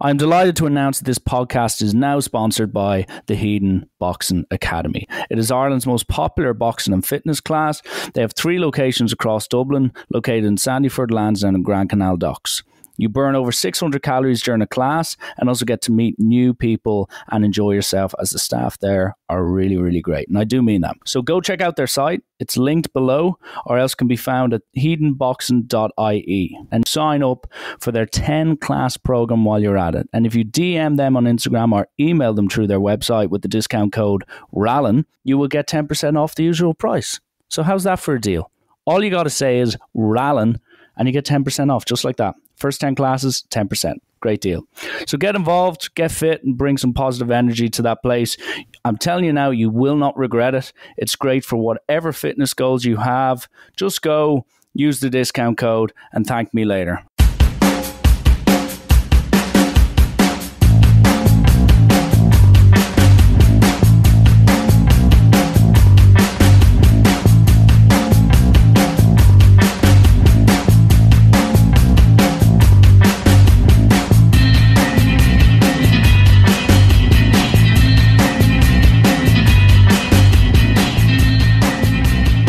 I'm delighted to announce that this podcast is now sponsored by the Hedon Boxing Academy. It is Ireland's most popular boxing and fitness class. They have 3 locations across Dublin, located in Sandyford, Lansdowne and Grand Canal Docks. You burn over 600 calories during a class and also get to meet new people and enjoy yourself, as the staff there are really, really great. And I do mean that. So go check out their site. It's linked below, or else can be found at hedonboxing.ie, and sign up for their 10 class program while you're at it. And if you DM them on Instagram or email them through their website with the discount code Rallen, you will get 10% off the usual price. So how's that for a deal? All you got to say is Rallen and you get 10% off, just like that. First 10 classes, 10%. Great deal. So get involved, get fit, and bring some positive energy to that place. I'm telling you now, you will not regret it. It's great for whatever fitness goals you have. Just go, use the discount code, and thank me later.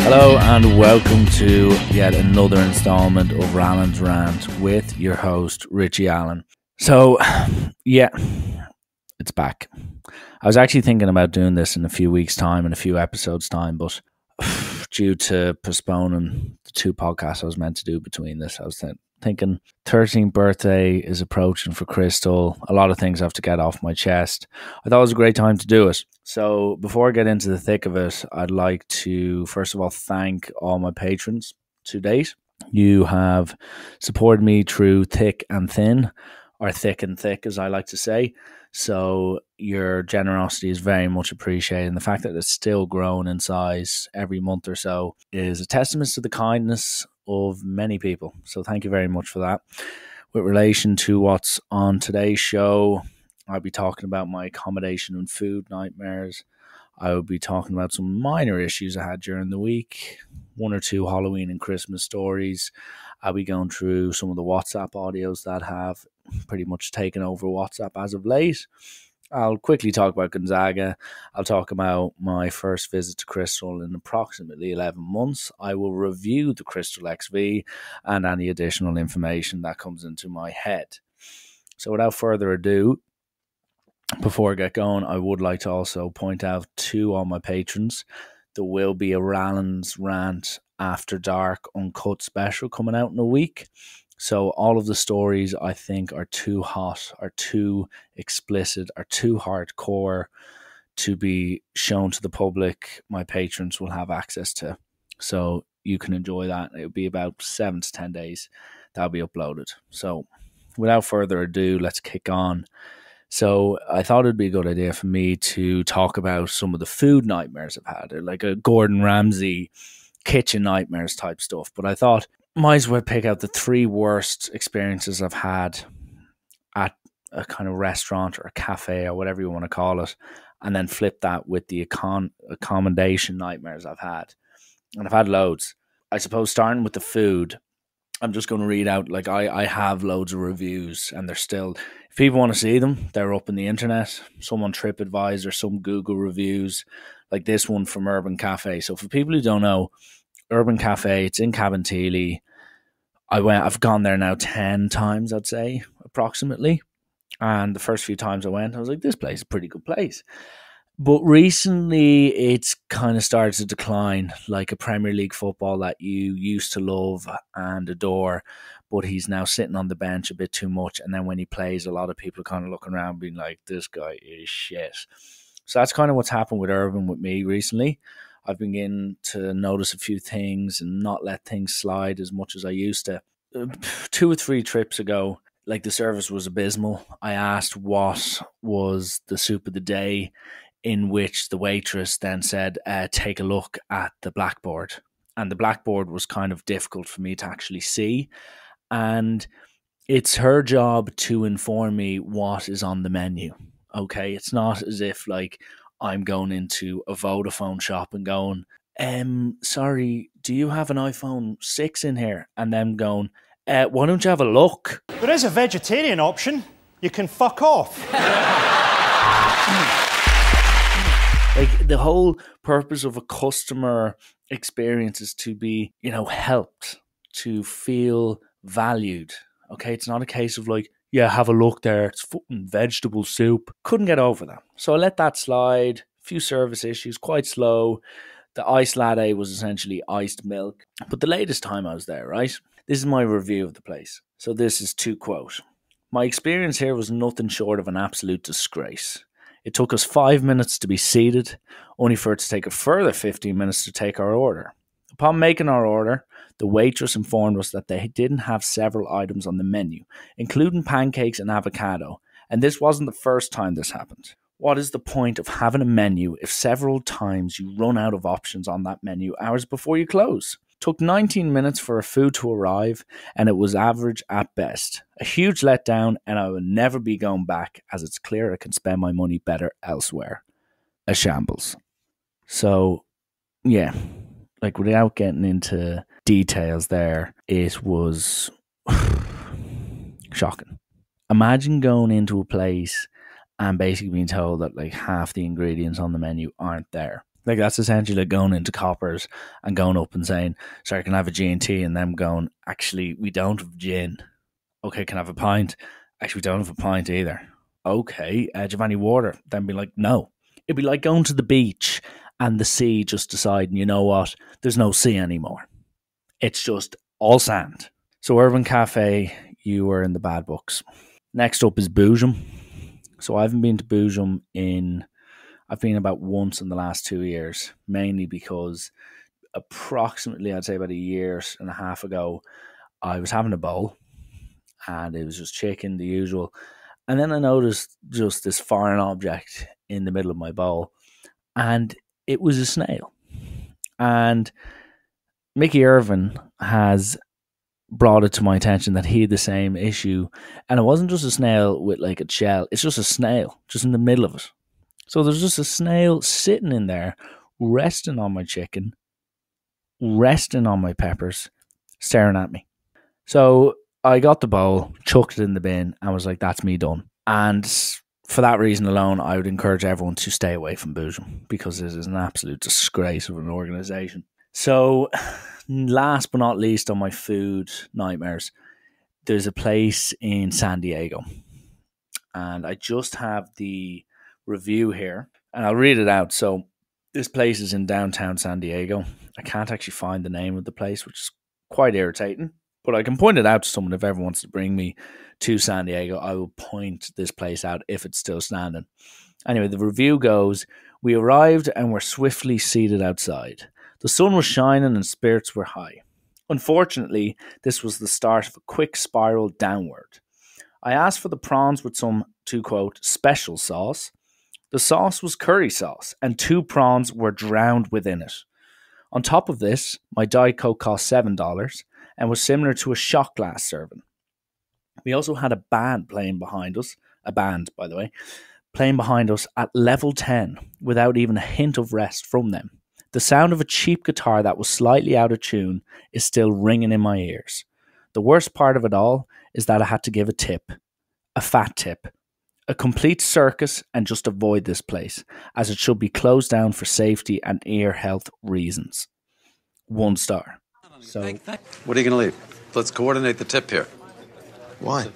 Hello and welcome to yet another installment of Rallen's Rant with your host, Richie Allen. So, yeah, it's back. I was actually thinking about doing this in a few weeks' time, in a few episodes' time, but due to postponing the 2 podcasts I was meant to do between this, I was thinking 13th birthday is approaching for Krystle. A lot of things I have to get off my chest. I thought it was a great time to do it. So before I get into the thick of it, I'd like to first of all thank all my patrons to date. You have supported me through thick and thin, or thick and thick as I like to say. So your generosity is very much appreciated. And the fact that it's still growing in size every month or so is a testament to the kindness of many people. So thank you very much for that. With relation to what's on today's show, I'll be talking about my accommodation and food nightmares. I will be talking about some minor issues I had during the week, 1 or 2 Halloween and Christmas stories. I'll be going through some of the WhatsApp audios that have pretty much taken over WhatsApp as of late. I'll quickly talk about Gonzaga. I'll talk about my first visit to Krystle in approximately 11 months. I will review the Krystle XV and any additional information that comes into my head. So without further ado, before I get going, I would like to also point out to all my patrons, there will be a Rallen's Rant After Dark Uncut special coming out in a week. So all of the stories I think are too hot, are too explicit, are too hardcore to be shown to the public, my patrons will have access to. So you can enjoy that. It'll be about 7 to 10 days that'll be uploaded. So without further ado, let's kick on. So I thought it'd be a good idea for me to talk about some of the food nightmares I've had, like a Gordon Ramsay kitchen nightmares type stuff. But I thought might as well pick out the 3 worst experiences I've had at a kind of restaurant or a cafe or whatever you want to call it, and then flip that with the accommodation nightmares I've had. And I've had loads. I suppose starting with the food, I'm just going to read out, like I have loads of reviews, and they're still, if people want to see them, they're up on the internet. Some on TripAdvisor, some Google reviews, like this one from Urban Cafe. So for people who don't know, Urban Cafe, it's in Cabinteely. I've gone there now 10 times, I'd say, approximately. And the first few times I went, I was like, this place is a pretty good place. But recently, it's kind of started to decline, like a Premier League football that you used to love and adore, but he's now sitting on the bench a bit too much. And then when he plays, a lot of people are kind of looking around being like, this guy is shit. So that's kind of what's happened with Urban with me recently. I've been beginning to notice a few things and not let things slide as much as I used to. 2 or 3 trips ago, like, the service was abysmal. I asked what was the soup of the day, in which the waitress then said, take a look at the blackboard. And the blackboard was kind of difficult for me to actually see. And it's her job to inform me what is on the menu. Okay, it's not as if like I'm going into a Vodafone shop and going, sorry, do you have an iPhone 6 in here? And them going, why don't you have a look? There is a vegetarian option. You can fuck off. Like, the whole purpose of a customer experience is to be, helped, to feel valued. Okay, it's not a case of like, yeah, have a look there, it's fucking vegetable soup. Couldn't get over that. So I let that slide. Few service issues, quite slow. The iced latte was essentially iced milk. But the latest time I was there, right? This is my review of the place. So this is to quote. My experience here was nothing short of an absolute disgrace. It took us 5 minutes to be seated, only for it to take a further 15 minutes to take our order. Upon making our order, the waitress informed us that they didn't have several items on the menu, including pancakes and avocado, and this wasn't the first time this happened. What is the point of having a menu if several times you run out of options on that menu hours before you close? Took 19 minutes for a food to arrive, and it was average at best. A huge letdown, and I will never be going back, as it's clear I can spend my money better elsewhere. A shambles. So, yeah, like, without getting into details there, it was shocking. Imagine going into a place and basically being told that like half the ingredients on the menu aren't there. Like, that's essentially like going into Coppers and going up and saying, sorry, can I have a G&T? And them going, actually, we don't have gin. Okay, can I have a pint? Actually, we don't have a pint either. Okay, do you have any water? Then be like, no. It'd be like going to the beach and the sea just deciding, you know what, there's no sea anymore. It's just all sand. So Urban Cafe, you were in the bad books. Next up is Boojum. So I haven't been to Boojum I've been about once in the last 2 years, mainly because approximately, I'd say about a year and a half ago, I was having a bowl and it was just chicken, the usual. And then I noticed just this foreign object in the middle of my bowl, and it was a snail. And Mickey Irvin has brought it to my attention that he had the same issue, and it wasn't just a snail with like a shell, it's just a snail just in the middle of it. So there's just a snail sitting in there, resting on my chicken, resting on my peppers, staring at me. So I got the bowl, chucked it in the bin, and was like, that's me done. And for that reason alone, I would encourage everyone to stay away from Boojum, because it is an absolute disgrace of an organisation. So last but not least on my food nightmares, there's a place in San Diego. And I just have the review here, and I'll read it out. So this place is in downtown San Diego. I can't actually find the name of the place, which is quite irritating, but I can point it out to someone if ever wants to bring me to San Diego. I will point this place out if it's still standing. Anyway, the review goes, we arrived and were swiftly seated outside. The sun was shining and spirits were high. Unfortunately, this was the start of a quick spiral downward. I asked for the prawns with some, to quote, special sauce. The sauce was curry sauce, and 2 prawns were drowned within it. On top of this, my Diet Coke cost $7 and was similar to a shot glass serving. We also had a band playing behind us, playing behind us at level 10 without even a hint of rest from them. The sound of a cheap guitar that was slightly out of tune is still ringing in my ears. The worst part of it all is that I had to give a tip, a fat tip, a complete circus, and just avoid this place, as it should be closed down for safety and ear health reasons. 1 star. So, what are you going to leave? Let's coordinate the tip here. Why?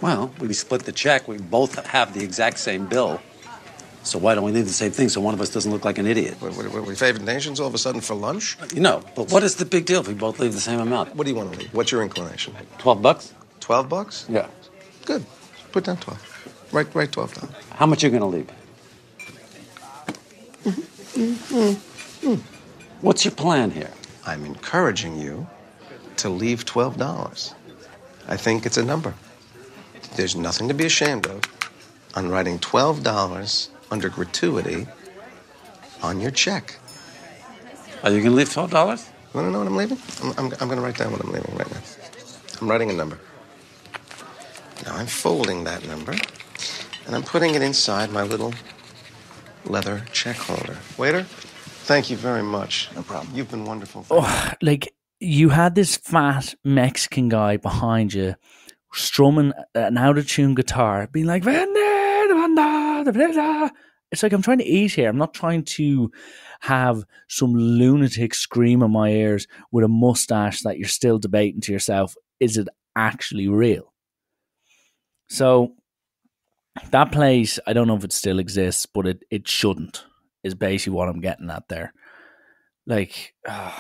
Well, we split the check. We both have the exact same bill. So why don't we leave the same thing so one of us doesn't look like an idiot? What, we favored nations all of a sudden for lunch? But what is the big deal if we both leave the same amount? What do you want to leave? What's your inclination? $12? $12? Yeah. Good. Put down 12. Write $12 down. How much are you going to leave? What's your plan here? I'm encouraging you to leave $12. I think it's a number. There's nothing to be ashamed of on writing $12 under gratuity on your check. Are you going to leave $12? You want to know what I'm leaving? I'm going to write down what I'm leaving right now. I'm writing a number. Now I'm folding that number, and I'm putting it inside my little leather check holder. Waiter, thank you very much. No problem. You've been wonderful. like, you had this fat Mexican guy behind you strumming an out-of-tune guitar, being like, it's like I'm trying to eat here. I'm not trying to have some lunatic scream in my ears with a mustache that you're still debating to yourself, is it actually real? So that place, I don't know if it still exists, but it shouldn't, is basically what I'm getting at there. Like, but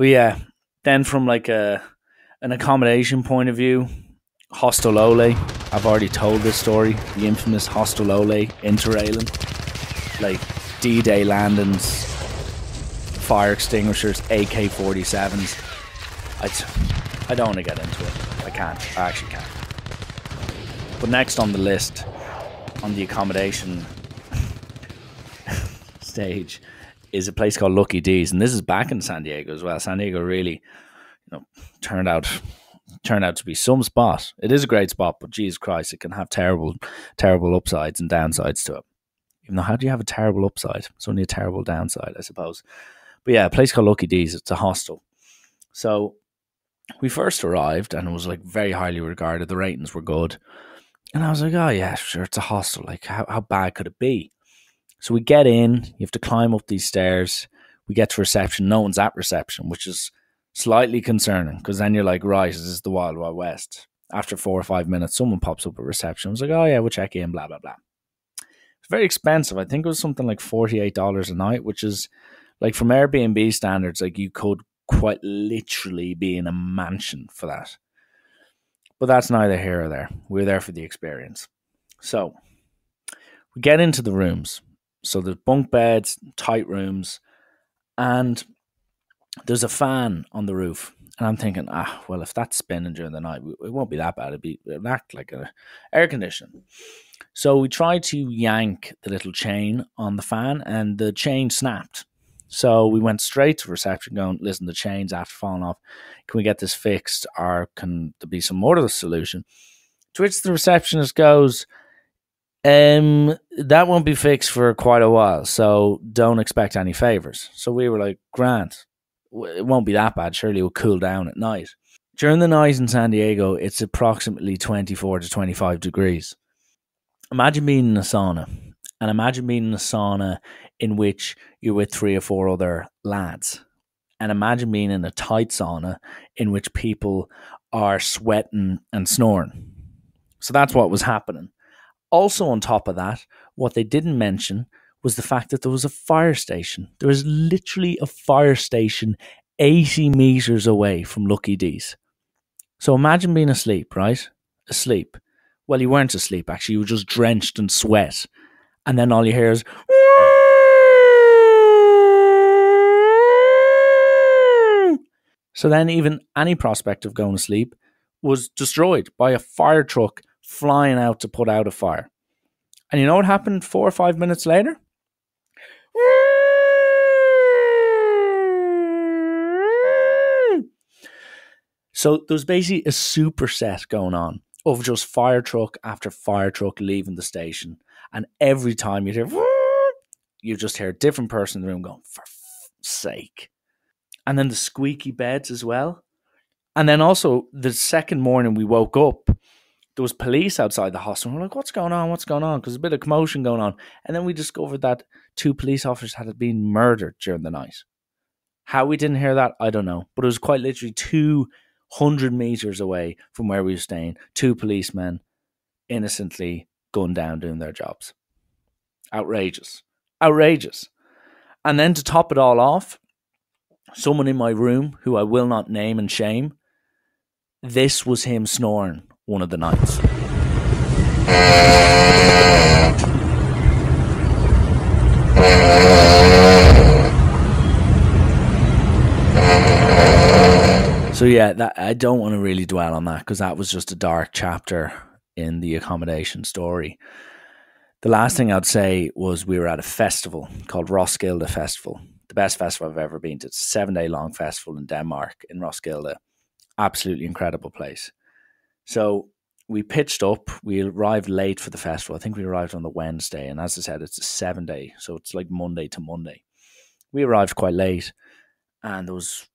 yeah, then from like an accommodation point of view, Hostel Ole, I've already told this story, the infamous Hostel Ole into Rallen. Like D-Day landings, fire extinguishers, AK-47s. I don't want to get into it. I can't. I actually can't. But next on the list, on the accommodation stage, is a place called Lucky D's, and this is back in San Diego as well. San Diego really, turned out to be some spot. It is a great spot, but Jesus Christ, it can have terrible upsides and downsides to it. Even though, how do you have a terrible upside? It's only a terrible downside, I suppose. But yeah, a place called Lucky D's. It's a hostel. So we first arrived, and it was like very highly regarded. The ratings were good, and I was like, oh yeah, sure, it's a hostel. Like, how bad could it be? So we get in. You have to climb up these stairs. We get to reception. No one's at reception, which is slightly concerning, because then you're like, right, this is the Wild Wild West. After 4 or 5 minutes, someone pops up at reception. I was like, oh yeah, we'll check in, blah, blah, blah. It's very expensive. I think it was something like $48 a night, which is like, from Airbnb standards, like you could quite literally be in a mansion for that. But that's neither here or there. We're there for the experience. So we get into the rooms. So there's bunk beds, tight rooms, and there's a fan on the roof. And I'm thinking, well, if that's spinning during the night, it won't be that bad. It'll act like an air conditioner. So we tried to yank the little chain on the fan, and the chain snapped. So we went straight to reception going, listen, the chain's after falling off. Can we get this fixed, or can there be some more of the solution? To which the receptionist goes, that won't be fixed for quite a while, so don't expect any favors. So we were like, Grant, it won't be that bad. Surely it will cool down at night. During the night in San Diego, it's approximately 24 to 25 degrees. Imagine being in a sauna, and imagine being in a sauna in which you're with 3 or 4 other lads. And imagine being in a tight sauna in which people are sweating and snoring. So that's what was happening. Also, on top of that, what they didn't mention was the fact that there was a fire station. There was literally a fire station 80 meters away from Lucky D's. So imagine being asleep, right? Asleep. Well, you weren't asleep, actually. You were just drenched in sweat. And then all you hear is... So then even any prospect of going to sleep was destroyed by a fire truck flying out to put out a fire. And you know what happened 4 or 5 minutes later? So there's basically a superset going on of just fire truck after fire truck leaving the station. And every time you just hear a different person in the room going, for sake. And then the squeaky beds as well. And then also the second morning we woke up, there was police outside the hostel. We're like, what's going on? What's going on? Because there's a bit of commotion going on. And then we discovered that 2 police officers had been murdered during the night. How we didn't hear that, I don't know. But it was quite literally 200 meters away from where we were staying. 2 policemen innocently gunned down doing their jobs. Outrageous. Outrageous. And then to top it all off, someone in my room, who I will not name and shame, this was him snoring one of the nights. So yeah, that I don't want to really dwell on that, because that was just a dark chapter in the accommodation story. The last thing I'd say was we were at a festival called Roskilde Festival. The best festival I've ever been to. It's a 7-day long festival in Denmark, in Roskilde. Absolutely incredible place. So we pitched up. We arrived late for the festival. I think we arrived on the Wednesday. And as I said, it's a 7-day. So it's like Monday to Monday. We arrived quite late. And there was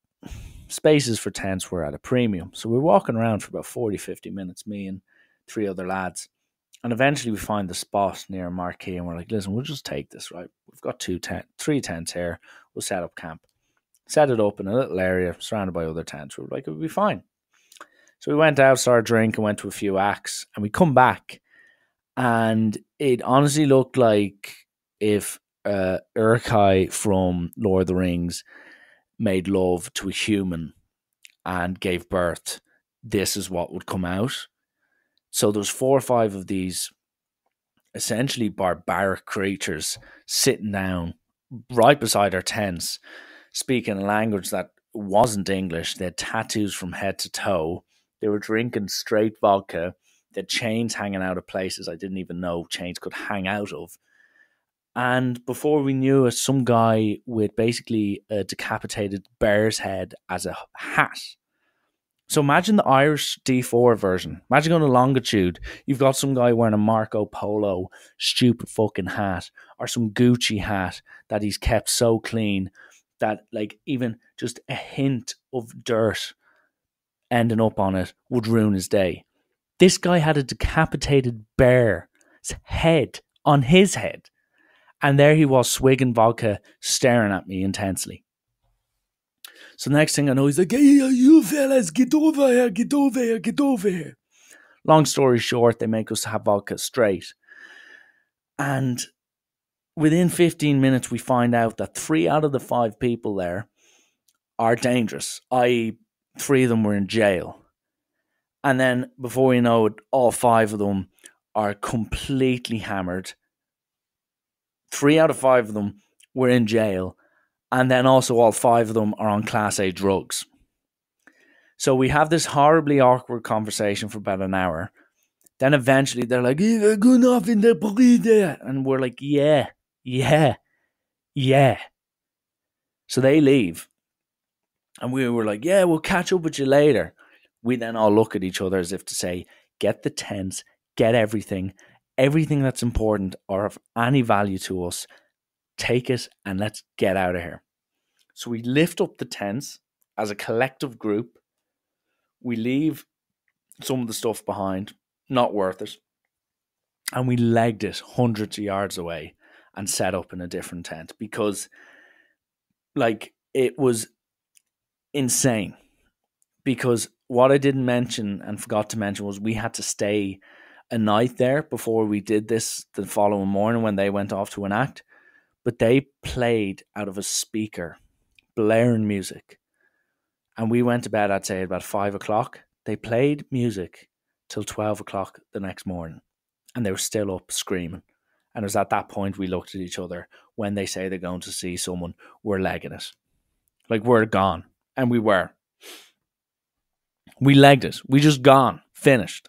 spaces for tents were at a premium. So we're walking around for about 40, 50 minutes, me and 3 other lads. And eventually we find the spot near a marquee and we're like, listen, we'll just take this, right? We've got 3 tents here. We'll set up camp. Set it up in a little area surrounded by other tents. We were like, it'll be fine. So we went out, started drinking, went to a few acts, and we come back. And it honestly looked like if Uruk-hai from Lord of the Rings made love to a human and gave birth, this is what would come out. So there's 4 or 5 of these essentially barbaric creatures sitting down right beside our tents, speaking a language that wasn't English. They had tattoos from head to toe. They were drinking straight vodka. They had chains hanging out of places I didn't even know chains could hang out of. And before we knew it, some guy with basically a decapitated bear's head as a hat. So imagine the Irish D4 version. Imagine going to Longitude. You've got some guy wearing a Marco Polo stupid fucking hat, or some Gucci hat that he's kept so clean that like even just a hint of dirt ending up on it would ruin his day. This guy had a decapitated bear's head on his head. And there he was, swigging vodka, staring at me intensely. So the next thing I know, he's like, hey, you fellas, get over here, get over here, get over here. Long story short, they make us have vodka straight. And within 15 minutes, we find out that 3 out of the 5 people there are dangerous, i.e. 3 of them were in jail. And then before we know it, all 5 of them are completely hammered. 3 out of 5 of them were in jail. And then also all 5 of them are on Class A drugs. So we have this horribly awkward conversation for about an hour. Then eventually they're like, you're going off in the police. And we're like, yeah. So they leave. And we were like, yeah, we'll catch up with you later. We then all look at each other as if to say, get the tents, get everything that's important or of any value to us, take it and let's get out of here. So we lift up the tents as a collective group. We leave some of the stuff behind, not worth it. And we legged it hundreds of yards away and set up in a different tent because like it was insane. Because what I didn't mention and forgot to mention was we had to stay a night there before we did this the following morning when they went off to an act. But they played out of a speaker, blaring music. And we went to bed, I'd say, at about 5 o'clock. They played music till 12 o'clock the next morning. And they were still up screaming. And it was at that point we looked at each other. When they say they're going to see someone, we're legging it. Like, we're gone. And we were. We legged it. We just gone. Finished.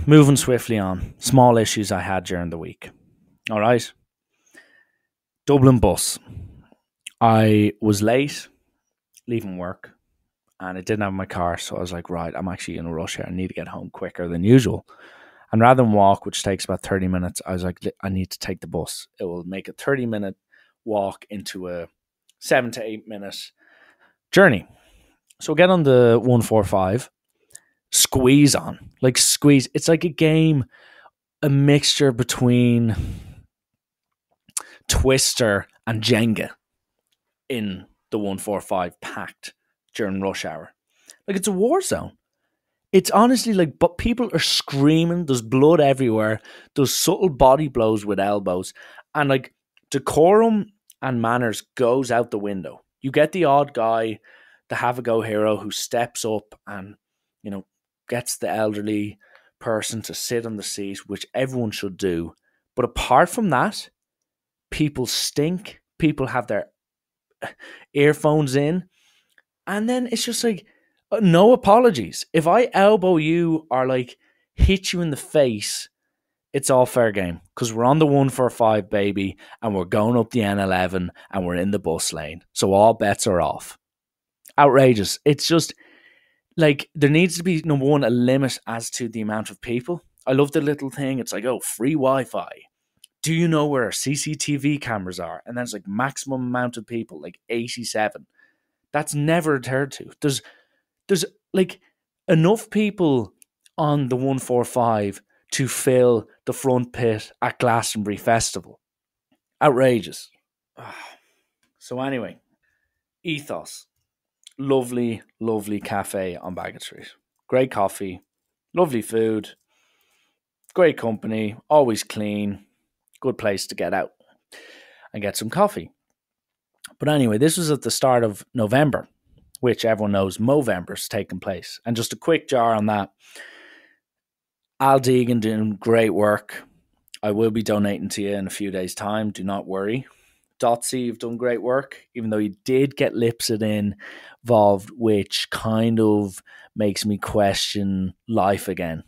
Moving swiftly on. Small issues I had during the week. All right. Dublin bus. I was late leaving work and I didn't have my car. So I was like, right, I'm actually in a rush here. I need to get home quicker than usual. And rather than walk, which takes about 30 minutes, I was like, I need to take the bus. It will make a 30-minute walk into a 7 to 8 minute journey. So get on the 145, squeeze on. Like squeeze. It's like a game, a mixture between Twister and Jenga in the 145 packed during rush hour. Like it's a war zone. It's honestly like, but people are screaming. There's blood everywhere. There's subtle body blows with elbows. And like decorum and manners goes out the window. You get the odd guy, the have-a-go hero who steps up and, you know, gets the elderly person to sit on the seat, which everyone should do. But apart from that, people stink. People have their earphones in. And then it's just like, no apologies. If I elbow you or like hit you in the face, it's all fair game. Because we're on the 145, baby, and we're going up the N11 and we're in the bus lane. So all bets are off. Outrageous. It's just like there needs to be, number one, a limit as to the amount of people. I love the little thing. It's like, oh, free Wi-Fi. do you know where our CCTV cameras are? And there's like maximum amount of people, like 87. That's never adhered to. There's like enough people on the 145 to fill the front pit at Glastonbury Festival. Outrageous. So anyway, Ethos. Lovely, lovely cafe on Bagot Street. Great coffee, lovely food, great company, always clean, good place to get out and get some coffee. But anyway, this was at the start of November, which everyone knows Movember's taking place. And just a quick jar on that. Al Deegan doing great work. I will be donating to you in a few days' time. Do not worry. Dotsy, you've done great work, even though you did get Lipsit involved, which kind of makes me question life again.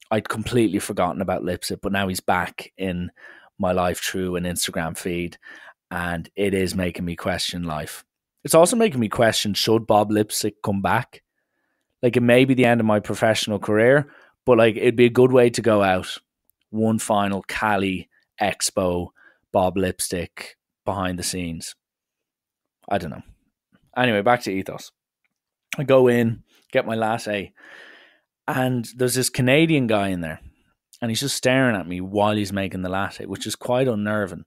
I'd completely forgotten about Lipsit, but now he's back in my life through an Instagram feed, and it is making me question life. It's also making me question, should Bob Lipsit come back? Like, it may be the end of my professional career, but like, it'd be a good way to go out. One final Cali Expo, Bob Lipstick behind the scenes. I don't know. Anyway, back to Ethos. I go in, get my latte, and there's this Canadian guy in there, and he's just staring at me while he's making the latte, which is quite unnerving.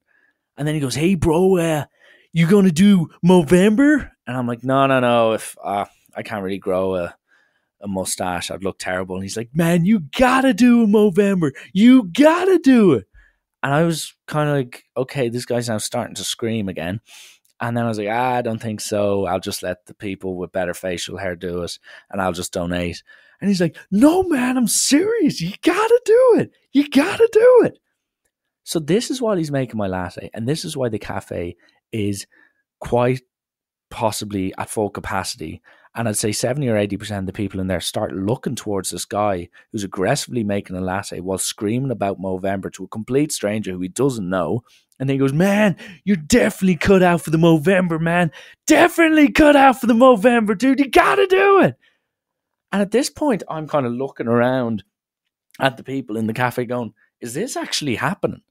And then he goes, "Hey, bro, you gonna do Movember?" And I'm like, no. If I can't really grow a mustache, I'd look terrible. And he's like, "Man, you gotta do a Movember. You gotta do it." And I was kind of like, okay, this guy's now starting to scream again. And then I was like, I don't think so. I'll just let the people with better facial hair do it, and I'll just donate. And he's like, "No, man, I'm serious. You gotta do it. You gotta do it." So this is while he's making my latte, and this is why the cafe is quite possibly at full capacity. And I'd say 70 or 80% of the people in there start looking towards this guy who's aggressively making a latte while screaming about Movember to a complete stranger who he doesn't know. And then he goes, "Man, you're definitely cut out for the Movember, man. Definitely cut out for the Movember, dude. You gotta do it." And at this point, I'm kind of looking around at the people in the cafe going, is this actually happening?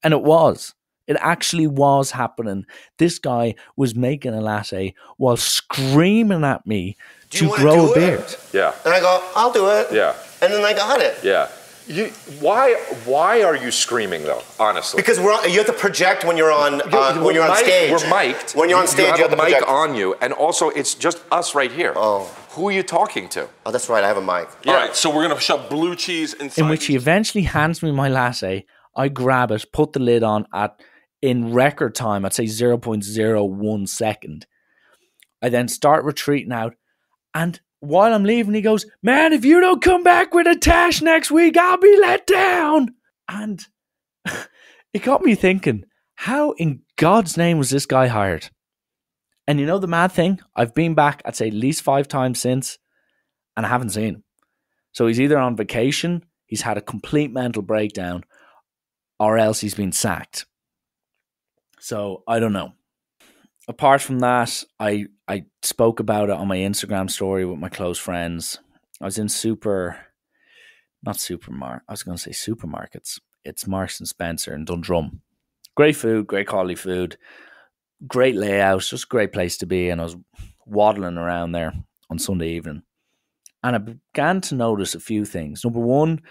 And it was. It actually was happening. This guy was making a latte while screaming at me to grow a beard. Yeah. And I go, "I'll do it." Yeah. And then I got it. Yeah. Why are you screaming though? Honestly, Because you have to project when you're on when you're on stage. We're mic'd. When you're on stage, you have to a mic project. on you, and also it's just us right here. Oh. Who are you talking to? Oh, that's right. I have a mic. Yeah. All right, so we're gonna shove blue cheese inside. In which he eventually hands me my latte. I grab it, put the lid on in record time, I'd say 0.01 second. I then start retreating out, and while I'm leaving, he goes, "Man, if you don't come back with a tash next week, I'll be let down." And it got me thinking, how in God's name was this guy hired? And you know the mad thing? I've been back, I'd say at least 5 times since, and I haven't seen him. So he's either on vacation, he's had a complete mental breakdown, or else he's been sacked. So I don't know. Apart from that, I spoke about it on my Instagram story with my close friends. I was in supermarkets. It's Marks and Spencer in Dundrum. Great food, great quality food, great layout, just a great place to be. And I was waddling around there on Sunday evening. And I began to notice a few things. Number one,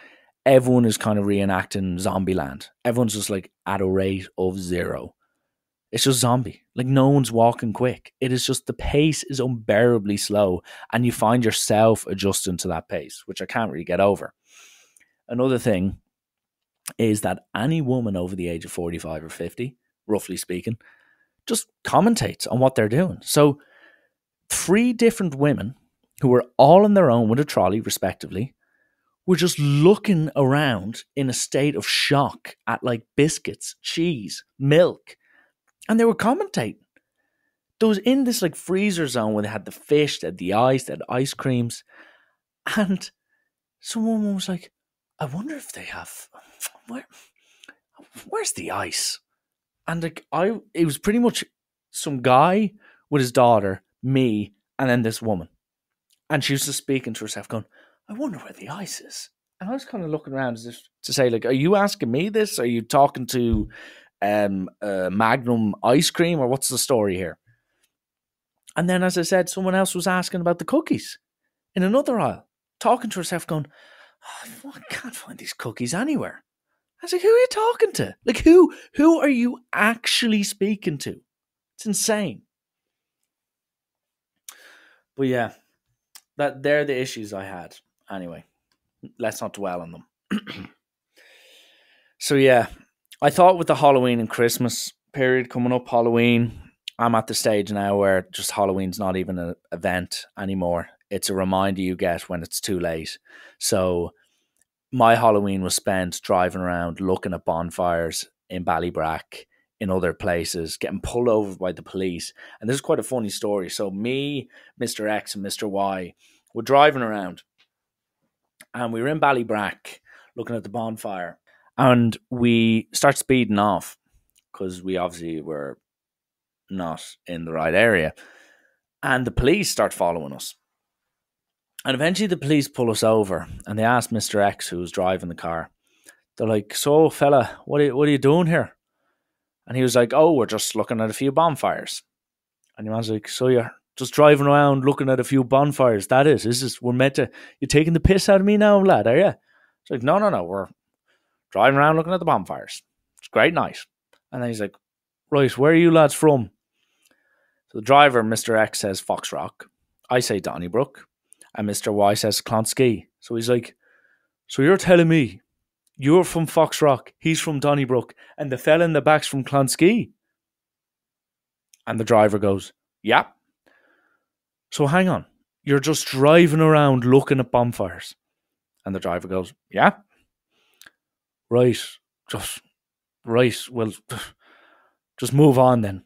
everyone is kind of reenacting Zombieland. Everyone's just like at a rate of 0. It's just zombie. Like, no one's walking quick. It is just, the pace is unbearably slow, and you find yourself adjusting to that pace, which I can't really get over. Another thing is that any woman over the age of 45 or 50, roughly speaking, just commentates on what they're doing. So 3 different women who were all on their own with a trolley, respectively, were just looking around in a state of shock at like biscuits, cheese, milk. And they were commentating. There was in this like freezer zone where they had the fish, they had the ice, they had ice creams. And someone was like, "I wonder if they have, where's the ice?" And like, it was pretty much some guy with his daughter, me, and then this woman. And she was just speaking to herself going, "I wonder where the ice is. And I was kind of looking around as if to say, like, are you asking me this? Are you talking to Magnum ice cream, or what's the story here? And then, as I said, someone else was asking about the cookies in another aisle, talking to herself, going, I can't find these cookies anywhere. I was like, who are you talking to? Like, who are you actually speaking to? It's insane. But yeah, they're the issues I had. Anyway, let's not dwell on them. So yeah, I thought with the Halloween and Christmas period coming up, Halloween, I'm at the stage now where just Halloween's not even an event anymore. It's a reminder you get when it's too late. So my Halloween was spent driving around looking at bonfires in Ballybrack, in other places, getting pulled over by the police. And this is quite a funny story. So me, Mr. X and Mr. Y were driving around, and we were in Ballybrack looking at the bonfire, and we start speeding off because we obviously were not in the right area. And the police start following us. And eventually the police pull us over, and they ask Mr. X, who was driving the car, they're like, so fella, what are you doing here? And he was like, oh, we're just looking at a few bonfires. And the man's like, so you're just driving around looking at a few bonfires, that is? You're taking the piss out of me now, lad, are you? It's like, no, we're driving around looking at the bonfires. It's a great night. And then he's like, right, where are you lads from? So the driver, Mr. X, says Foxrock. I say Donnybrook. And Mr. Y says Clonskea. So he's like, so you're telling me you're from Foxrock, he's from Donnybrook, and the fella in the back's from Clonskea? And the driver goes, yeah. So hang on, you're just driving around looking at bonfires? And the driver goes, yeah. Right, well, just move on then.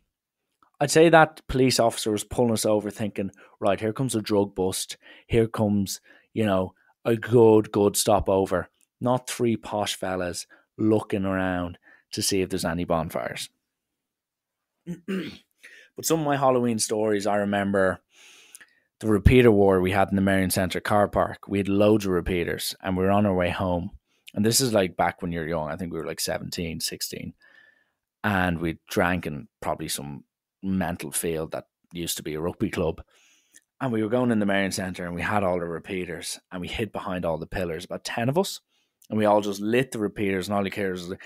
I'd say that police officer was pulling us over thinking, right, here comes a drug bust. Here comes, a good stopover. Not three posh fellas looking around to see if there's any bonfires. But some of my Halloween stories, I remember the repeater war we had in the Marion Centre car park. We had loads of repeaters, and we were on our way home. And this is like back when you're young. I think we were like 17, 16. And we drank in probably some mental field that used to be a rugby club, and we were going in the Marion Centre, and we had all the repeaters, and we hid behind all the pillars, about 10 of us, and we all just lit the repeaters, and all you hear was like,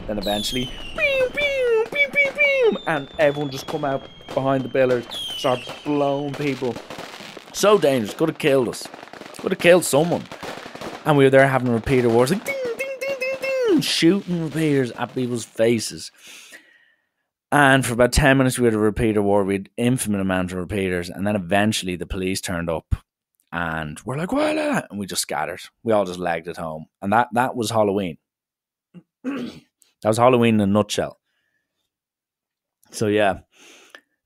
then eventually and everyone just come out behind the pillars, start blowing people. So dangerous, could have killed us, could have killed someone. And we were there having repeater wars, like shooting repeaters at people's faces. And for about 10 minutes we had a repeater war. We had infinite amount of repeaters, and then eventually the police turned up, and we're like, well, and we just scattered. We all just legged it home. And that was Halloween. That was Halloween in a nutshell. So yeah.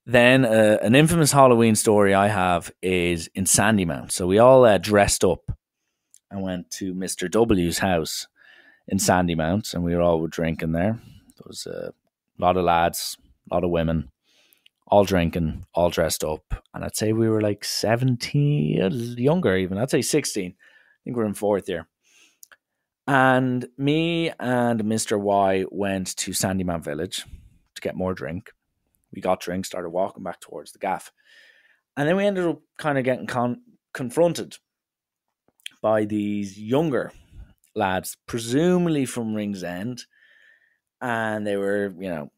Then an infamous Halloween story I have is in Sandymount. So we all dressed up and went to Mr. W's house in Sandymount, and we were all drinking there. There was a lot of lads, a lot of women, all drinking, all dressed up. And I'd say we were like 17, younger even. I'd say 16. I think we're in fourth year. And me and Mr. Y went to Sandymount Village to get more drink. We got drinks, started walking back towards the gaff. And then we ended up kind of getting confronted by these younger lads, presumably from Ringsend, and they were,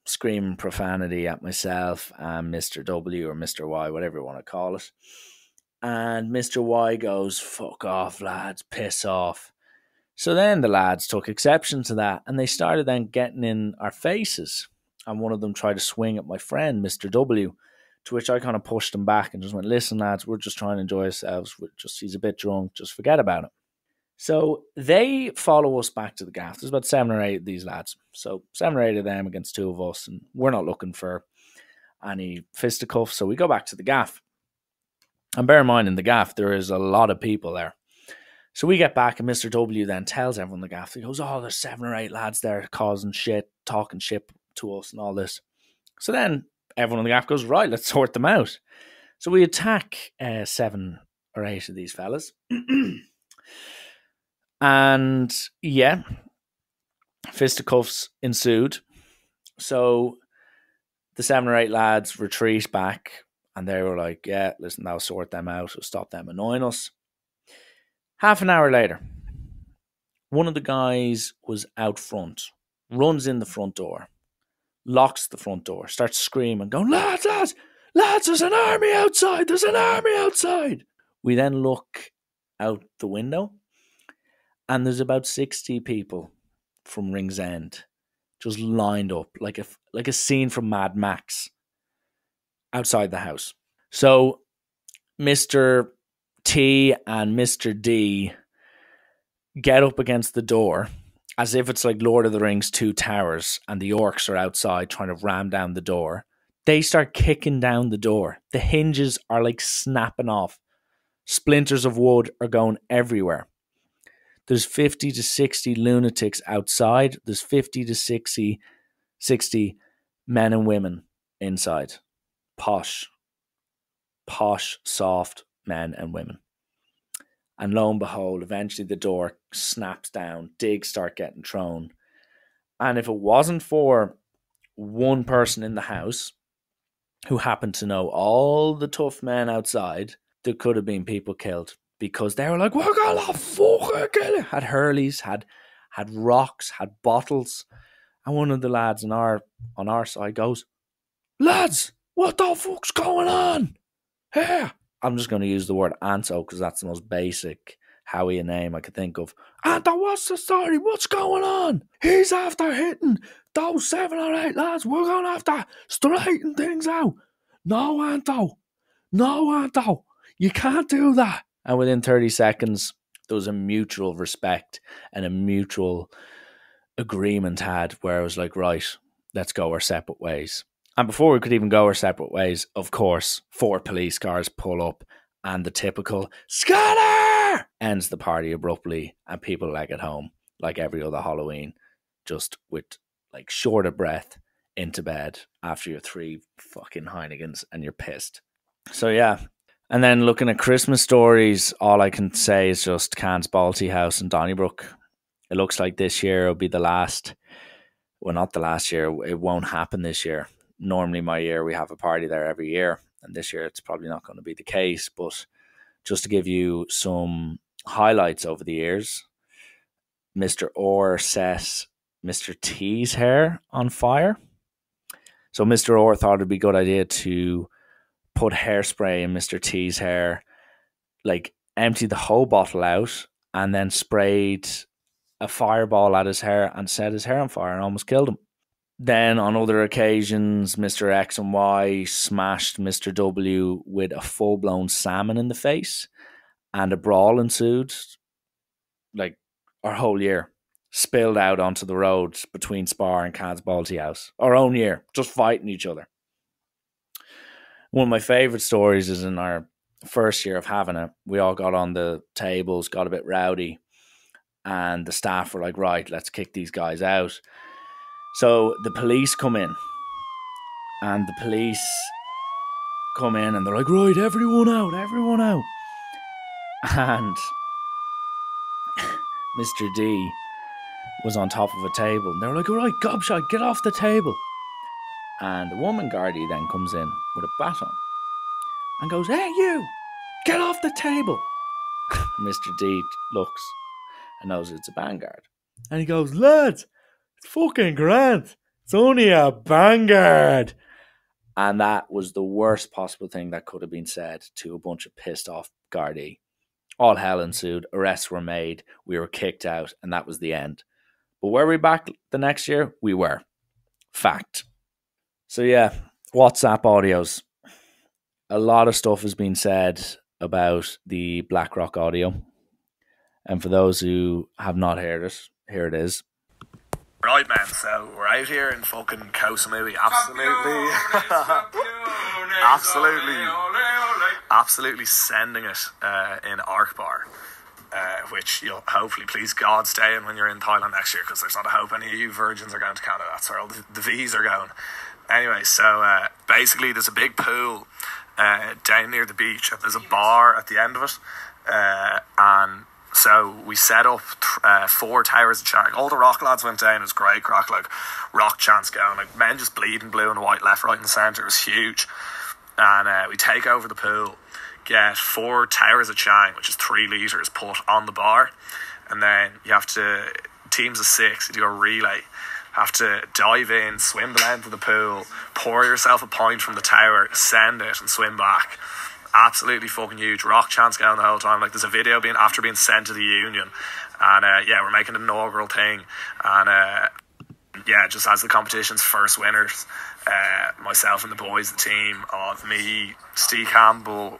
screaming profanity at myself and Mr. W or Mr. Y, whatever you want to call it. And Mr. Y goes, fuck off, lads, piss off. So then the lads took exception to that, and they started then getting in our faces. And one of them tried to swing at my friend, Mr. W, to which I kind of pushed him back and just went, listen, lads, we're just trying to enjoy ourselves. He's a bit drunk, just forget about it. So they follow us back to the gaff. There's about 7 or 8 of these lads. So 7 or 8 of them against 2 of us, and we're not looking for any fisticuffs. So we go back to the gaff. And bear in mind, in the gaff, there is a lot of people there. So we get back, and Mr. W then tells everyone in the gaff, he goes, oh, there's 7 or 8 lads there causing shit, talking shit to us and all this. So then everyone in the gaff goes, right, let's sort them out. So we attack 7 or 8 of these fellas. And yeah, fisticuffs ensued. So the 7 or 8 lads retreat back, and they were like, yeah, listen, that'll sort them out. It'll stop them annoying us. Half an hour later, one of the guys was out front, runs in the front door, locks the front door, starts screaming, going, lads, there's an army outside, We then look out the window, and there's about 60 people from Ringsend just lined up like a scene from Mad Max outside the house. So Mr. T and Mr. D get up against the door as if it's like Lord of the Rings 2 Towers and the orcs are outside trying to ram down the door. They start kicking down the door. The hinges are like snapping off. Splinters of wood are going everywhere. There's 50 to 60 lunatics outside. There's 50 to 60 men and women inside. Posh, soft men and women. And lo and behold, eventually the door snaps down. Digs start getting thrown. And if it wasn't for one person in the house who happened to know all the tough men outside, there could have been people killed. Because they were like, we're gonna fucking kill it. Had hurleys, had rocks, had bottles. And one of the lads on our side goes, lads, what the fuck's going on here? I'm just going to use the word Anto because that's the most basic Howie name I could think of. Anto, what's the story? What's going on? He's after hitting those 7 or 8 lads. We're going to have to straighten things out. No, Anto. You can't do that. And within 30 seconds, there was a mutual respect and a mutual agreement had where I was like, right, let's go our separate ways. And before we could even go our separate ways, of course, 4 police cars pull up and the typical scatter ends the party abruptly and people leg it home like every other Halloween, just with like short of breath into bed after your 3 fucking Heinekens and you're pissed. So yeah. And then looking at Christmas stories, all I can say is just Can's Balti House in Donnybrook. It looks like this year will be the last. Well, not the last year. It won't happen this year. Normally my year, we have a party there every year. And this year, it's probably not going to be the case. But just to give you some highlights over the years, Mr. Orr set Mr. T's hair on fire. So Mr. Orr thought it'd be a good idea to put hairspray in Mr. T's hair, like emptied the whole bottle out and then sprayed a fireball at his hair and set his hair on fire and almost killed him. Then on other occasions, Mr. X and Y smashed Mr. W with a full-blown salmon in the face and a brawl ensued. Like our whole year spilled out onto the road between Spar and Cad's Balti House. Our own year, just fighting each other. One of my favourite stories is in our first year of having it. We all got on the tables, got a bit rowdy, and the staff were like, right, let's kick these guys out. So the police come in, and they're like, right, everyone out. And Mr. D was on top of a table, and they were like, all right, gobshite, get off the table. And the woman Gardaí then comes in with a baton and goes, hey, you, get off the table. Mr. D looks and knows it's a vanguard. And he goes, lads, it's fucking grand. It's only a vanguard. And that was the worst possible thing that could have been said to a bunch of pissed off Gardaí. All hell ensued. Arrests were made. We were kicked out. And that was the end. But were we back the next year? We were. Fact. So yeah, WhatsApp audios. A lot of stuff has been said about the BlackRock audio. And for those who have not heard it, here it is. Right, man, so we're out here in fucking Kosamui, absolutely sending it in Arkbar, which you'll hopefully, please God, stay in when you're in Thailand next year, because there's not a hope any of you virgins are going to Canada. That's where all the V's are going. Anyway, so basically there's a big pool down near the beach, and there's a bar at the end of it, and so we set up 4 towers of chat. All the rock lads went down. It was great crack, like rock chants going, like men just bleeding blue and white, left, right, and centre. It was huge. And we take over the pool, get 4 towers of chang, which is 3 litres, put on the bar, and then you have to, teams of 6, you do a relay. Have to dive in, swim the length of the pool, pour yourself a pint from the tower, send it, and swim back. Absolutely fucking huge. Rock chants going the whole time. Like, there's a video after being sent to the union, and we're making an inaugural thing, and just as the competition's first winners, myself and the boys, the team of me, Steve Campbell,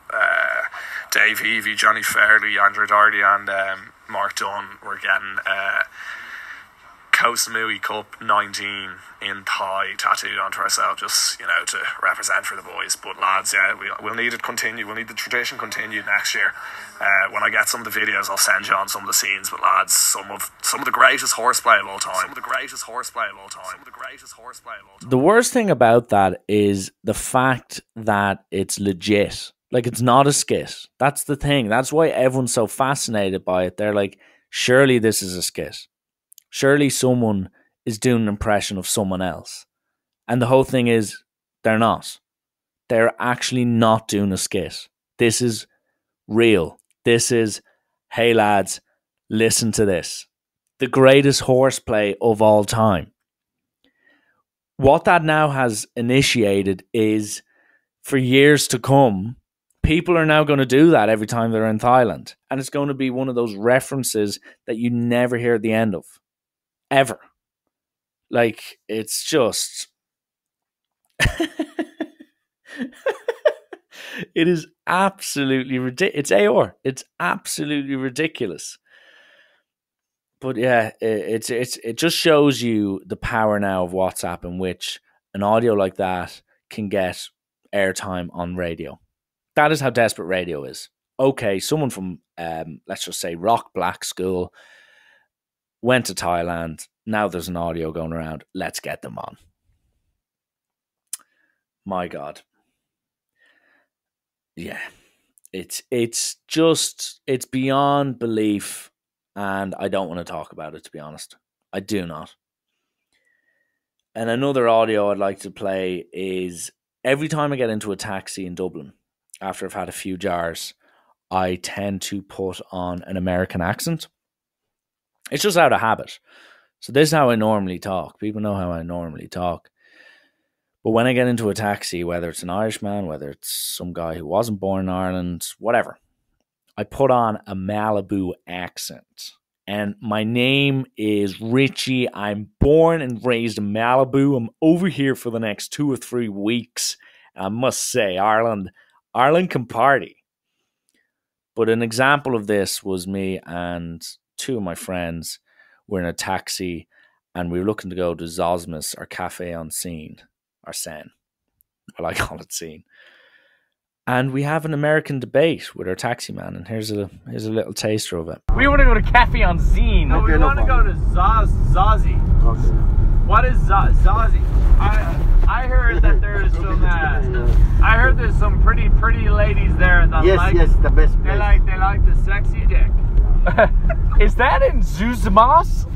Dave Heavey, Johnny Fairley, Andrew Doherty, and Mark Dunn, were getting Koh Samui Cup 19 in Thai tattooed onto ourselves, just, you know, to represent for the boys. But lads, we'll need it continue. We'll need the tradition continued next year. When I get some of the videos, I'll send you on some of the scenes. But lads, some of the greatest horseplay of all time. Some of the greatest horseplay of all time. Some of the greatest horseplay of all time. The worst thing about that is the fact that it's legit. Like, it's not a skit. That's the thing. That's why everyone's so fascinated by it. They're like, surely this is a skit. Surely someone is doing an impression of someone else. And the whole thing is, they're not. They're actually not doing a skit. This is real. This is, hey lads, listen to this. The greatest horseplay of all time. What that now has initiated is, for years to come, people are now going to do that every time they're in Thailand. And it's going to be one of those references that you never hear the end of. Ever. Like, it's just... it is absolutely ridiculous. It's AR. It's absolutely ridiculous. But yeah, it just shows you the power now of WhatsApp, in which an audio like that can get airtime on radio. That is how desperate radio is. Okay, someone from, let's just say, Rock Black School went to Thailand. Now there's an audio going around. Let's get them on. My God. Yeah. It's beyond belief, and I don't want to talk about it, to be honest. I do not. And another audio I'd like to play is, every time I get into a taxi in Dublin, after I've had a few jars, I tend to put on an American accent. It's just out of habit. So this is how I normally talk. People know how I normally talk. But when I get into a taxi, whether it's an Irishman, whether it's some guy who wasn't born in Ireland, whatever, I put on a Malibu accent. And my name is Richie. I'm born and raised in Malibu. I'm over here for the next 2 or 3 weeks. And I must say, Ireland can party. But an example of this was me and 2 of my friends were in a taxi, and we were looking to go to Zosmas, or Cafe on Scene, or Sen. Well, I call it Scene. And we have an American debate with our taxi man, and here's a little taster of it. We want to go to Cafe on Scene. No, we want to go to Zazie. Okay. What is Zazie? I heard that there's some. I heard there's some pretty ladies there that yes, the best place. They like the sexy dick. Is that in Zuzmas?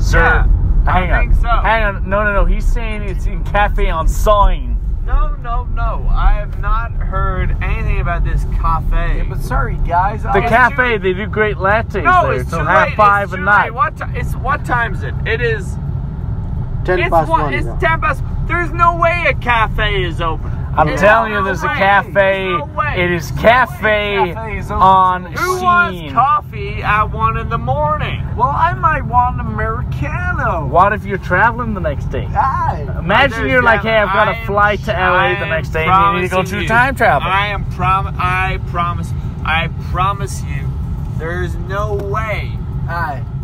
Sir, yeah, I think so. Hang on. No. He's saying it's in Cafe on Sign. No. I have not heard anything about this cafe. Yeah, but sorry, guys. The cafe, they do great lattes there until 5:30 at night. What time is it? It is 10 past 1. It's 10 past. There's no way a cafe is open. I'm telling you, there's a cafe. It is cafe on Scene. Who wants coffee at 1 in the morning? Well, I might want an Americano. What if you're traveling the next day? Imagine you're like, hey, I've got a flight to LA the next day, and you need to go through time travel. I promise you, there's no way.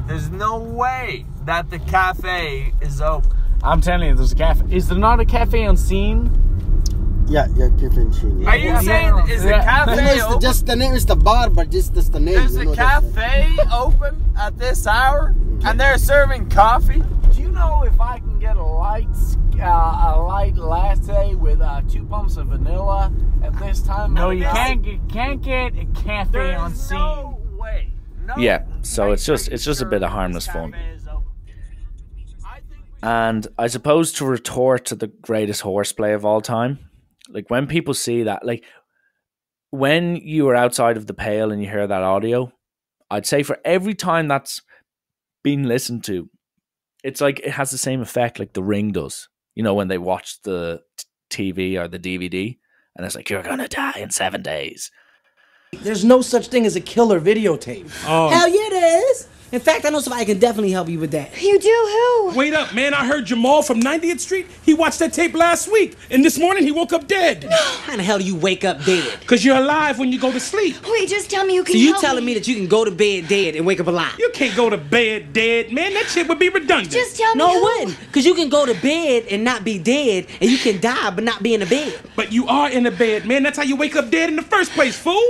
There's no way that the cafe is open. I'm telling you, there's a cafe. Is there not a cafe on Scene? Yeah, cafe on Scene. Are you saying, is the cafe open? Just the name is the bar, but just the name. There's a cafe open at this hour, and they're serving coffee? Do you know if I can get a light skin a light latte with 2 pumps of vanilla at this time. No, you can't get a cafe on scene. No way. No. Yeah, so it's just a bit of harmless fun. And I suppose to retort to the greatest horseplay of all time, like when people see that, like when you are outside of the Pale and you hear that audio, I'd say for every time that's been listened to, it's like it has the same effect like The Ring does. You know, when they watch the TV or the DVD and it's like, you're going to die in 7 days. There's no such thing as a killer videotape. Oh. Hell yeah, there is. In fact, I know somebody can definitely help you with that. You do? Who? Wait up, man. I heard Jamal from 90th Street. He watched that tape last week. And this morning he woke up dead. How the hell do you wake up dead? Because you're alive when you go to sleep. Wait, just tell me you can So you telling me that you can go to bed dead and wake up alive? You can't go to bed dead, man. That shit would be redundant. Just tell me No, who. it wouldn't. Because you can go to bed and not be dead, and you can die but not be in the bed. But you are in the bed, man. That's how you wake up dead in the first place, fool.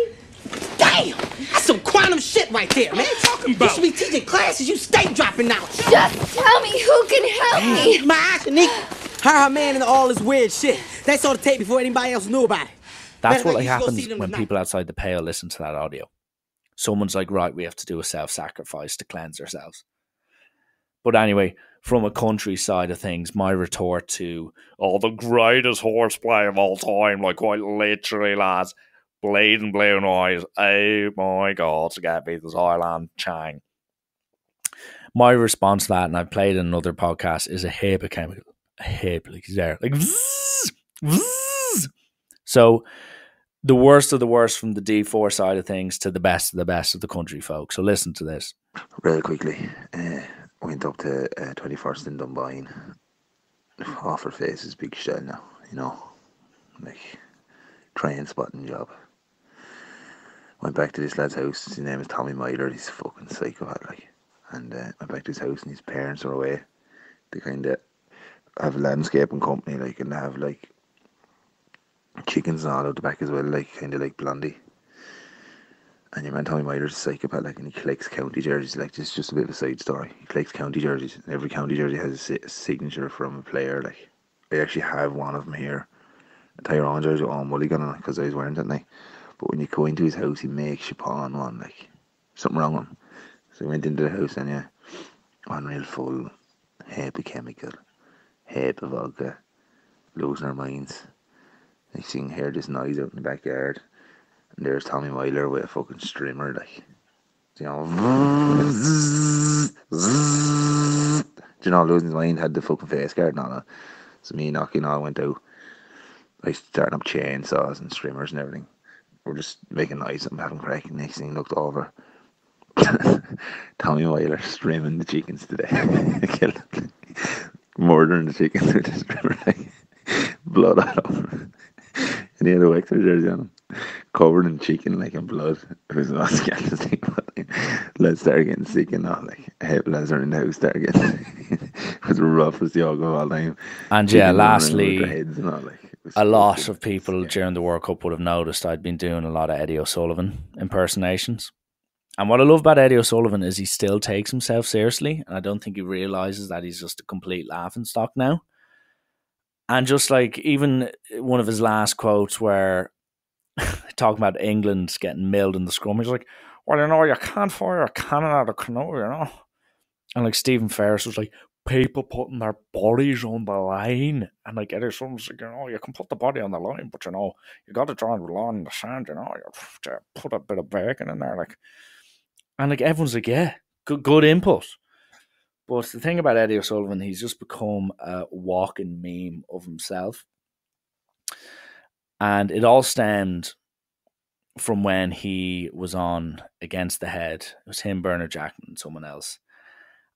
Damn! That's some quantum shit right there, man. What are you talking about? You should be teaching classes. You stay dropping out. Just tell me who can help me. My Shanique, her man and all this weird shit. They saw the tape before anybody else knew about it. That's Better what make like you go happens see them when tonight. people outside the Pale listen to that audio. Someone's like, right, we have to do a self-sacrifice to cleanse ourselves. But anyway, from a country side of things, my retort to, the greatest horseplay of all time, like quite literally, lads, bleeding blue noise, oh my God, to get me this Highland Chang. My response to that, and I've played in another podcast, is a HEPA chemical. A HEPA, like, there, like, vzz, vzz. So, the worst of the worst from the D4 side of things to the best of the country folk. So listen to this. Real quickly, went up to 21st in Dunboyne. Off her face is big shell now, you know, like train spotting job. Went back to this lad's house. His name is Tommy Myler. He's a fucking psychopath, like. And went back to his house and his parents are away. They kind of have a landscaping company, like, and they have like chickens and all out the back as well, like kind of like Blondie. And your man Tommy Myler's a psychopath, like, and he collects county jerseys. Like, this is just a bit of a side story. He collects county jerseys, and every county jersey has a signature from a player. Like, I actually have one of them here, a Tyrone jersey with all mulligan on it, because I was wearing it that night. But when you go into his house, he makes you put on one, like, something wrong with him. So we went into the house, and yeah, one real full, HEPA chemical, HEPA vodka, losing our minds. Next thing, hear this noise out in the backyard. And there's Tommy Myler with a fucking streamer, like, you know, do you know, losing his mind, had the fucking face guard and all that. So me knocking all went out. I starting up chainsaws and streamers and everything. We're just making noise and having crack. Next thing, looked over. Tommy Myler streaming the chickens today. Killed them. Murdering the chickens with the streamer, like, blood all over. And he had a Wexford jersey on him, covered in chicken, like, in blood. It was not scandalous thing, but like, lads started getting sick and all, like, lads are in the house started getting it was rough as the og of all time. And yeah, lastly, and all, like, a lot of people during the World Cup would have noticed I'd been doing a lot of Eddie O'Sullivan impersonations. And what I love about Eddie O'Sullivan is he still takes himself seriously, and I don't think he realises that he's just a complete laughingstock now. And just like even one of his last quotes where talking about England getting milled in the scrum, he's like, well, you know, you can't fire a cannon out of a canoe, you know. And like Stephen Ferris was like, people putting their bodies on the line. And like Eddie Sullivan's like, you know, you can put the body on the line, but you know, you got to draw the line in the sand, you know, you put a bit of bacon in there, like. And like everyone's like, yeah, good input. But the thing about Eddie O'Sullivan, he's just become a walking meme of himself. And it all stemmed from when he was on Against the Head. It was him, Bernard Jackman, and someone else.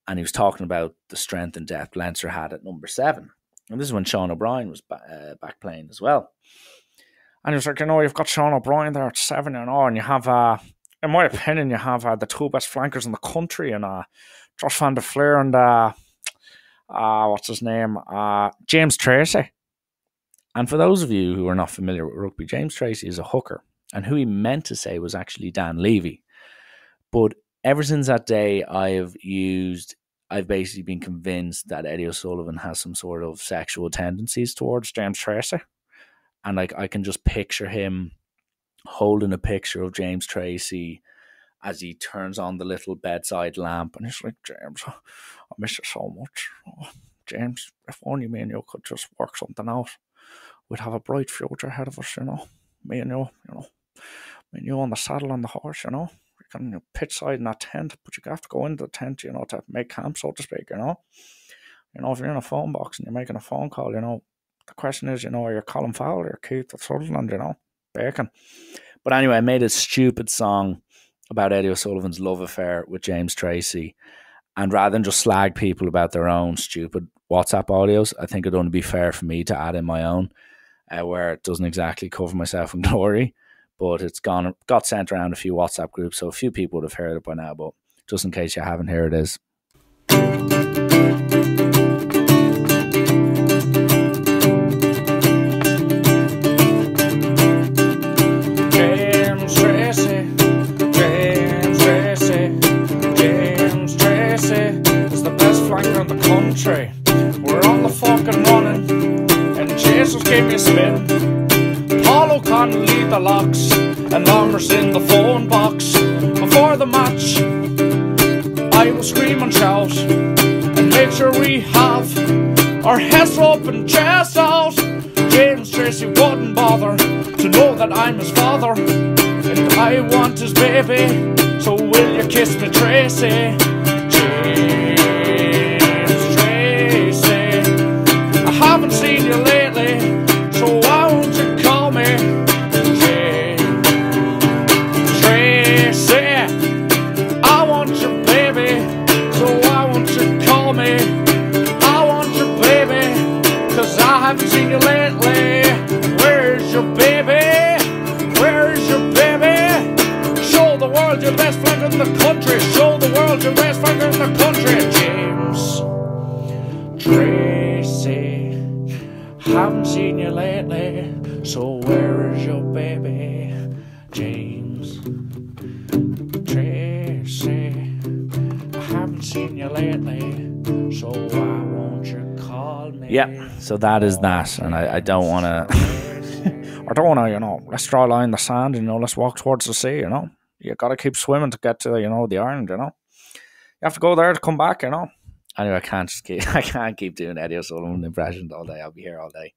And he was talking about the strength and depth Leinster had at number 7. And this is when Sean O'Brien was back playing as well. And he was like, you know, you've got Sean O'Brien there at 7, you know, and you have, in my opinion, you have the 2 best flankers in the country, and Josh van der Fleer and what's his name? James Tracy. And for those of you who are not familiar with rugby, James Tracy is a hooker. And who he meant to say was actually Dan Levy. But ever since that day, I've I've basically been convinced that Eddie O'Sullivan has some sort of sexual tendencies towards James Tracy. And like I can just picture him holding a picture of James Tracy as he turns on the little bedside lamp, and he's like, James, I miss you so much. Oh, James, if only me and you could just work something out, we'd have a bright future ahead of us, Me and you, me and you on the saddle on the horse, You can pitch side in that tent, but you have to go into the tent, to make camp, so to speak, if you're in a phone box and you're making a phone call, the question is, are you Colin Fowler or Keith Sutherland, Bacon. But anyway, I made a stupid song about Eddie O'Sullivan's love affair with James Tracy. And rather than just slag people about their own stupid WhatsApp audios, I think it'd only be fair for me to add in my own, where it doesn't exactly cover myself in glory. But it's got sent around a few WhatsApp groups, so a few people would have heard it by now. But just in case you haven't, here it is. Country. We're on the fucking running, and Jesus gave me a spin. Paulo can't lead the locks, and Lomber's in the phone box. Before the match, I will scream and shout, and make sure we have our heads up and chest out. James Tracy wouldn't bother to know that I'm his father, and I want his baby, so will you kiss me, Tracy? I haven't seen you lately, so why won't you call me Tracy? I want your baby, so why won't you call me? I want your baby, cause I haven't seen you lately. Where's your baby? Where's your baby? Show the world your best friend in the country. Show the world your best friend in the country. James Tracy, haven't seen you lately, so where is your baby? James Tracy, I haven't seen you lately, so why won't you call me? Yeah, so that is that, and I don't want to, let's draw a line in the sand, let's walk towards the sea, You got to keep swimming to get to, the island, You have to go there to come back, Anyway, I can't keep doing Eddie O'Sullivan impressions all day. I'll be here all day.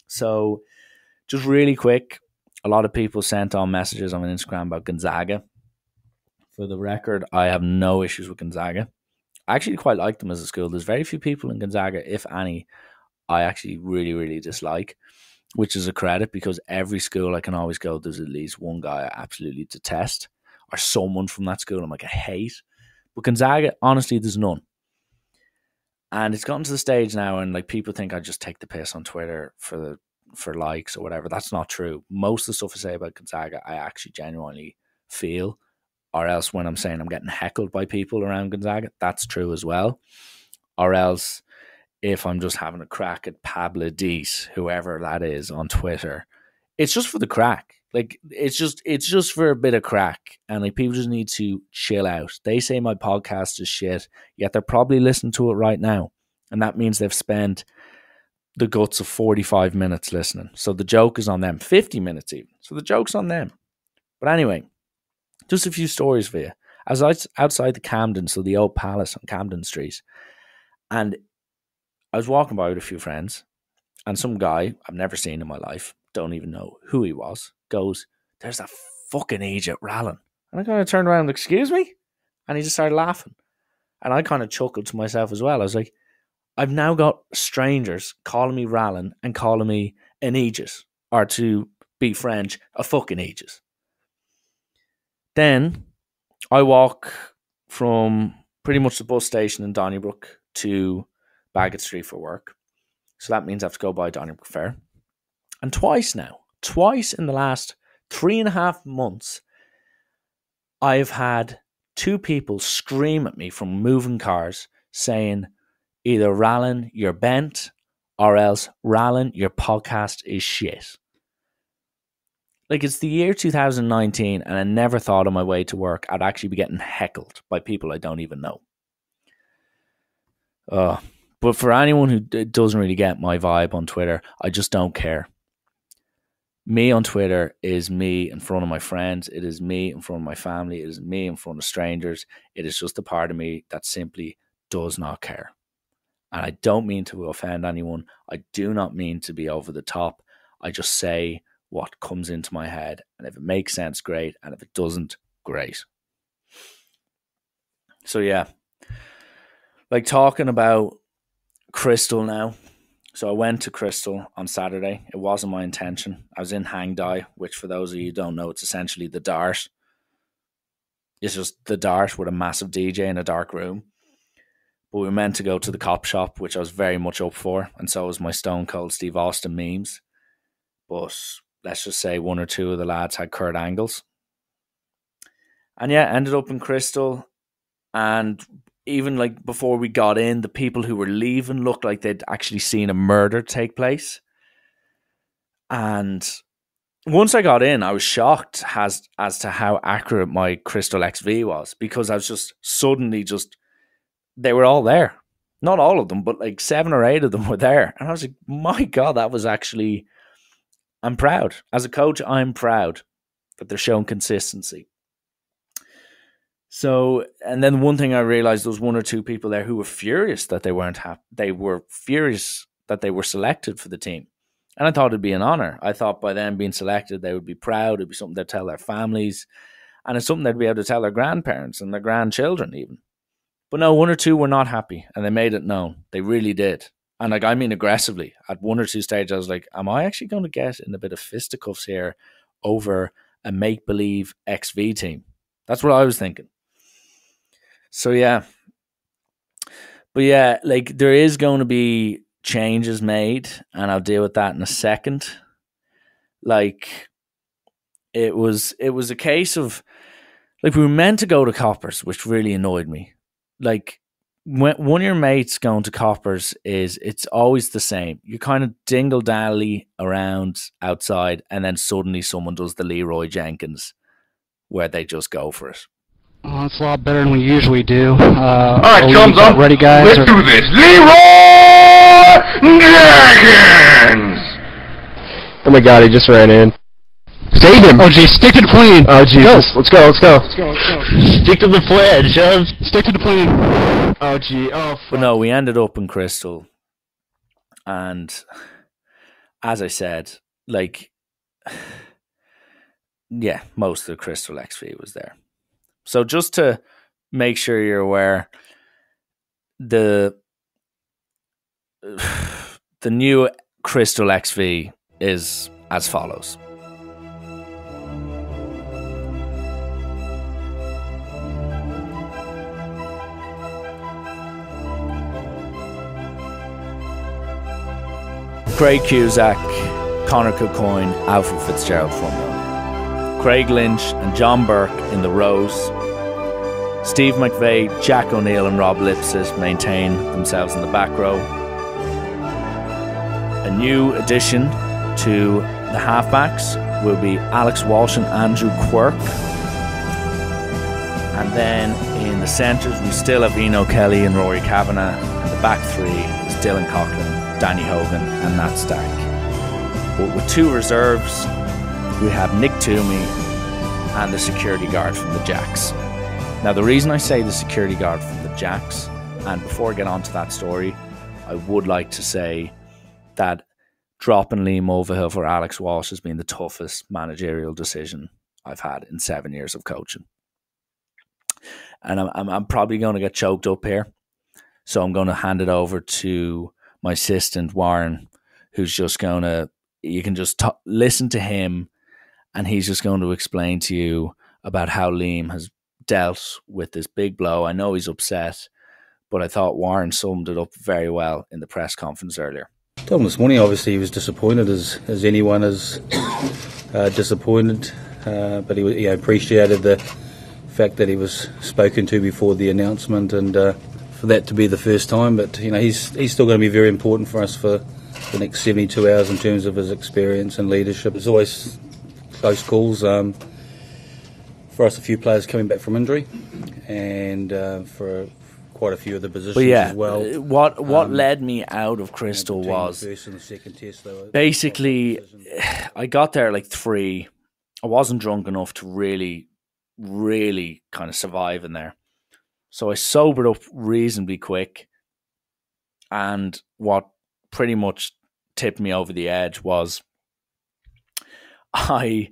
So, just really quick, a lot of people sent on messages on Instagram about Gonzaga. For the record, I have no issues with Gonzaga. I actually quite like them as a school. There's very few people in Gonzaga, if any, I actually really, really dislike, which is a credit because every school I can always go, there's at least one guy I absolutely detest or someone from that school I'm like, I hate. But Gonzaga, honestly, there's none. And it's gotten to the stage now, and like people think I just take the piss on Twitter for likes or whatever. That's not true. Most of the stuff I say about Gonzaga, I actually genuinely feel, or else when I'm saying I'm getting heckled by people around Gonzaga, that's true as well. Or else if I'm just having a crack at Pablo Diaz, whoever that is on Twitter, it's just for the crack. Like it's just for a bit of crack, and like people just need to chill out. They say my podcast is shit, yet they're probably listening to it right now, and that means they've spent the guts of 45 minutes listening. So the joke is on them, 50 minutes even. So the joke's on them. But anyway, just a few stories for you. I was outside the Camden, so the old palace on Camden Street, and I was walking by with a few friends, and some guy I've never seen in my life, don't even know who he was, goes, "There's that fucking idiot Rallen." And I kind of turned around and, "Excuse me?" And he just started laughing. And I kind of chuckled to myself as well. I was like, I've now got strangers calling me Rallen and calling me an Aegis, or to be French, a fucking Aegis. Then I walk from pretty much the bus station in Donnybrook to Bagot Street for work. So that means I have to go by Donnybrook Fair. And twice in the last 3.5 months, I've had two people scream at me from moving cars saying, either Rallen, you're bent, or else Rallen, your podcast is shit. Like, it's the year 2019, and I never thought on my way to work I'd actually be getting heckled by people I don't even know. But for anyone who doesn't really get my vibe on Twitter, I just don't care. Me on Twitter is me in front of my friends. It is me in front of my family. It is me in front of strangers. It is just a part of me that simply does not care. And I don't mean to offend anyone. I do not mean to be over the top. I just say what comes into my head. And if it makes sense, great. And if it doesn't, great. So yeah, like talking about Krystle now. So I went to Krystle on Saturday. It wasn't my intention. I was in Hang Dai, which for those of you who don't know, it's essentially the Dart. It's just the Dart with a massive DJ in a dark room. But we were meant to go to the cop shop, which I was very much up for. And so was my Stone Cold Steve Austin memes. But let's just say one or two of the lads had Kurt Angles. And yeah, ended up in Krystle. And even like before we got in, the people who were leaving looked like they'd actually seen a murder take place. And once I got in, I was shocked as to how accurate my Krystle XV was, because I was just suddenly they were all there. Not all of them, but like 7 or 8 of them were there. And I was like, my God, that was actually, I'm proud. As a coach, I'm proud that they're showing consistency. So, and then one thing I realized, there was 1 or 2 people there who were furious that they weren't happy. They were furious that they were selected for the team. And I thought it'd be an honor. I thought by them being selected, they would be proud. It'd be something they'd tell their families. And it's something they'd be able to tell their grandparents and their grandchildren even. But no, 1 or 2 were not happy, and they made it known. They really did. And like, I mean aggressively. At 1 or 2 stages, I was like, am I actually going to get in a bit of fisticuffs here over a make-believe XV team? That's what I was thinking. So yeah. But yeah, like there is going to be changes made, and I'll deal with that in a second. Like it was a case of, like, we were meant to go to Coppers, which really annoyed me. Like, when one of your mates going to Coppers it's always the same. You kind of dingle-dally around outside, and then suddenly someone does the Leroy Jenkins where they just go for it. Oh, it's a lot better than we usually do. All right, chums up. Ready, guys? Let's do this. Leroy Jenkins! Oh my God, he just ran in. Save him! Oh, geez, stick to the plane! Oh, Jesus. Let's go. Let's go. Stick to the plan, chums. Stick to the plane. Oh, gee. Oh, But no, we ended up in Krystle. And as I said, like, yeah, most of the Krystle XV was there. So just to make sure you're aware, the new Krystle XV is as follows. Craig Cusack, Connor Kilcoyne, Alfred Fitzgerald front row. Craig Lynch and John Burke in the rows. Steve McVeigh, Jack O'Neill and Rob Lipset maintain themselves in the back row. A new addition to the halfbacks will be Alex Walsh and Andrew Quirk. And then in the centres, we still have Eno Kelly and Rory Kavanagh. And the back three is Dylan Coughlin, Danny Hogan and Nat Stack. But with 2 reserves, we have Nick Toomey and the security guard from the Jacks. Now, the reason I say the security guard from the Jacks, and before I get on to that story, I would like to say that dropping Liam Mulvihill for Alex Walsh has been the toughest managerial decision I've had in 7 years of coaching. And I'm probably going to get choked up here, so I'm going to hand it over to my assistant, Warren, who's just going to, you can just listen to him, and he's just going to explain to you about how Liam has dealt with this big blow. I know he's upset, but I thought Warren summed it up very well in the press conference earlier. Told him this morning, obviously he was disappointed, as anyone is disappointed, but he appreciated the fact that he was spoken to before the announcement, and for that to be the first time. But he's still going to be very important for us for the next 72 hours in terms of his experience and leadership. There's always close calls. For us, a few players coming back from injury, and for quite a few of the positions But yeah, as well. what led me out of Krystle was the first and the second test, basically I got there like 3. I wasn't drunk enough to really kind of survive in there. So I sobered up reasonably quick. And what pretty much tipped me over the edge was I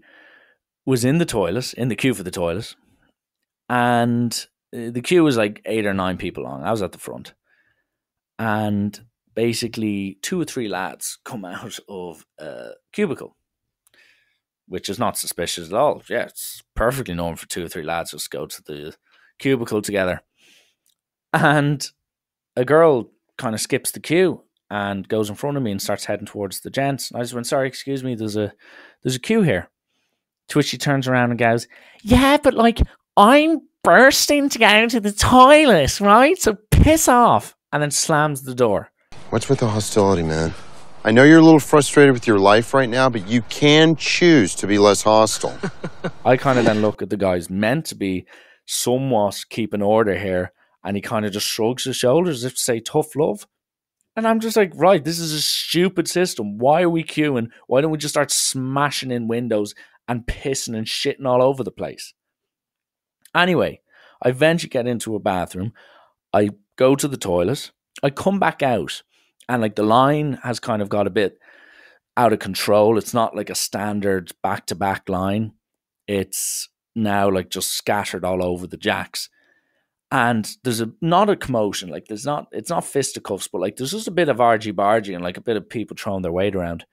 was in the toilet, in the queue for the toilet, and the queue was like 8 or 9 people long. I was at the front. And basically 2 or 3 lads come out of a cubicle, which is not suspicious at all. Yeah, it's perfectly normal for 2 or 3 lads just go to the cubicle together. And a girl kind of skips the queue and goes in front of me and starts heading towards the gents. And I just went, sorry, excuse me, there's a queue here. To which she turns around and goes, yeah, but like, I'm bursting to go to the toilet, right? So piss off. And then slams the door. What's with the hostility, man? I know you're a little frustrated with your life right now, but you can choose to be less hostile. I kind of then look at the guys meant to be somewhat keeping order here, and he kind of just shrugs his shoulders as if to say tough love. And I'm just like, right, this is a stupid system. Why are we queuing? Why don't we just start smashing in windows and pissing and shitting all over the place? Anyway, I eventually get into a bathroom. I go to the toilet. I come back out, and like the line has kind of got a bit out of control. It's not like a standard back-to-back line. It's now like just scattered all over the jacks. And there's not a commotion. Like it's not fisticuffs, but like there's just a bit of argy-bargy and like a bit of people throwing their weight around.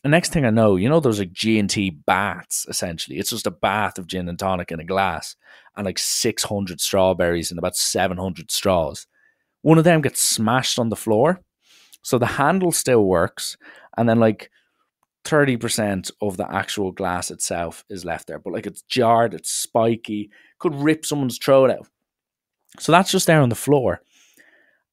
The next thing I know, those like G&T baths, essentially. It's just a bath of gin and tonic in a glass and like 600 strawberries and about 700 straws. One of them gets smashed on the floor. So the handle still works. And then like 30% of the actual glass itself is left there. But like it's jarred, it's spiky, could rip someone's throat out. So that's just there on the floor.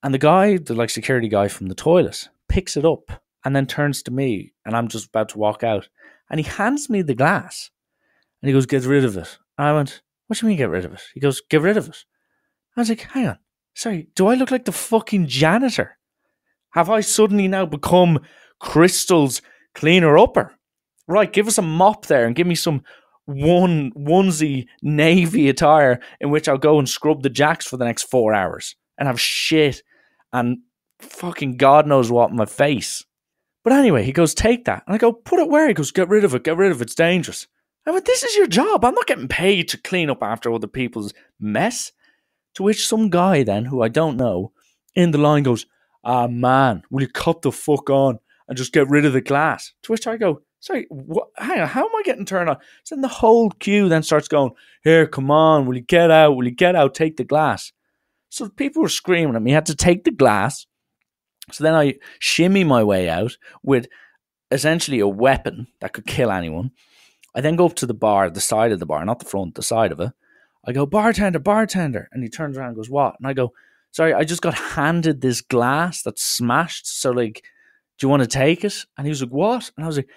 And the guy, the like security guy from the toilet, picks it up and then turns to me. And I'm just about to walk out. And he hands me the glass. And he goes, get rid of it. And I went, what do you mean get rid of it? He goes, get rid of it. I was like, hang on. Sorry, do I look like the fucking janitor? Have I suddenly now become Krystle's cleaner-upper? Right, give us a mop there and give me some onesie navy attire in which I'll go and scrub the jacks for the next 4 hours and have shit and fucking God knows what in my face. But anyway, he goes, take that. And I go, put it where? He goes, get rid of it, it's dangerous. I went, this is your job. I'm not getting paid to clean up after other people's mess. To which some guy then, who I don't know, in the line goes, man, will you cut the fuck on and just get rid of the glass? To which I go, sorry, what? Hang on, how am I getting turned on? So then the whole queue then starts going, here, come on, will you get out, take the glass. So people were screaming at me, I had to take the glass. So then I shimmy my way out with essentially a weapon that could kill anyone. I then go up to the bar, the side of the bar, not the front, the side of it. I go, bartender. And he turns around and goes, what? And I go, sorry, I just got handed this glass that's smashed. So like, do you want to take it? And he was like, what? And I was like,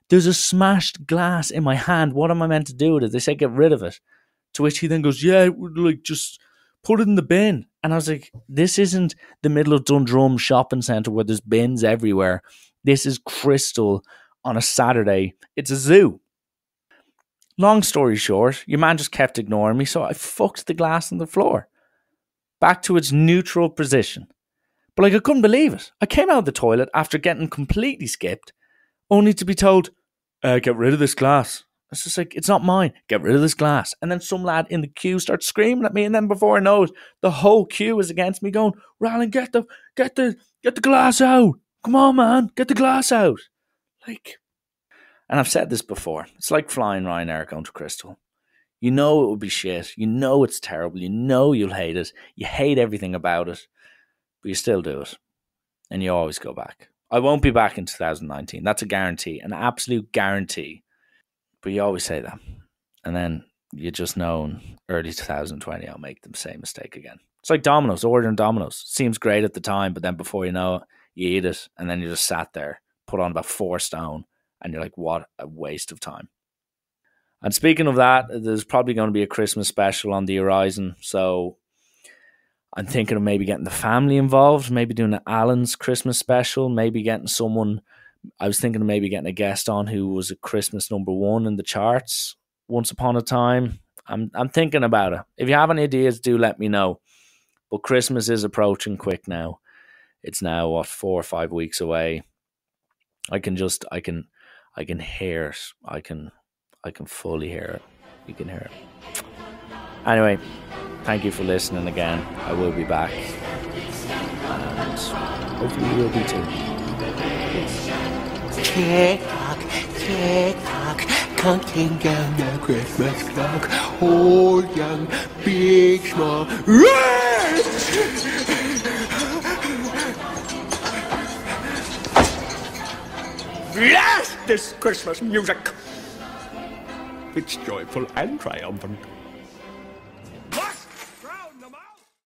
there's a smashed glass in my hand. What am I meant to do with it? They said, get rid of it. To which he then goes, yeah, like just put it in the bin. And I was like, this isn't the middle of Dundrum shopping centre where there's bins everywhere. This is Krystle on a Saturday. It's a zoo. Long story short, your man just kept ignoring me, so I fucked the glass on the floor back to its neutral position. But like, I couldn't believe it. I came out of the toilet after getting completely skipped, only to be told, get rid of this glass. It's just like, it's not mine. Get rid of this glass. And then some lad in the queue starts screaming at me, and then before I know it, the whole queue is against me going, Rallen, get the glass out. Come on, man, get the glass out. Like, and I've said this before, it's like flying Ryanair going to Krystle. You know it will be shit. You know it's terrible. You know you'll hate it. You hate everything about it. But you still do it. And you always go back. I won't be back in 2019. That's a guarantee. An absolute guarantee. But you always say that. And then you just know in early 2020 I'll make the same mistake again. It's like Domino's, ordering Domino's. Seems great at the time, but then before you know it, you eat it. And then you just sat there, put on about 4 stone. And you're like, what a waste of time. And speaking of that, there's probably going to be a Christmas special on the horizon. So I'm thinking of maybe getting the family involved, maybe doing an Alan's Christmas special, maybe getting someone. I was thinking of maybe getting a guest on who was a Christmas #1 in the charts once upon a time. I'm thinking about it. If you have any ideas, do let me know. But Christmas is approaching quick now. It's now, what, 4 or 5 weeks away. I can hear it. I can fully hear it. You can hear it. Anyway, thank you for listening again. I will be back. And hopefully you will be too. Tick tock, counting down the Christmas clock. Old, young, big, small. Blast this Christmas music! It's joyful and triumphant.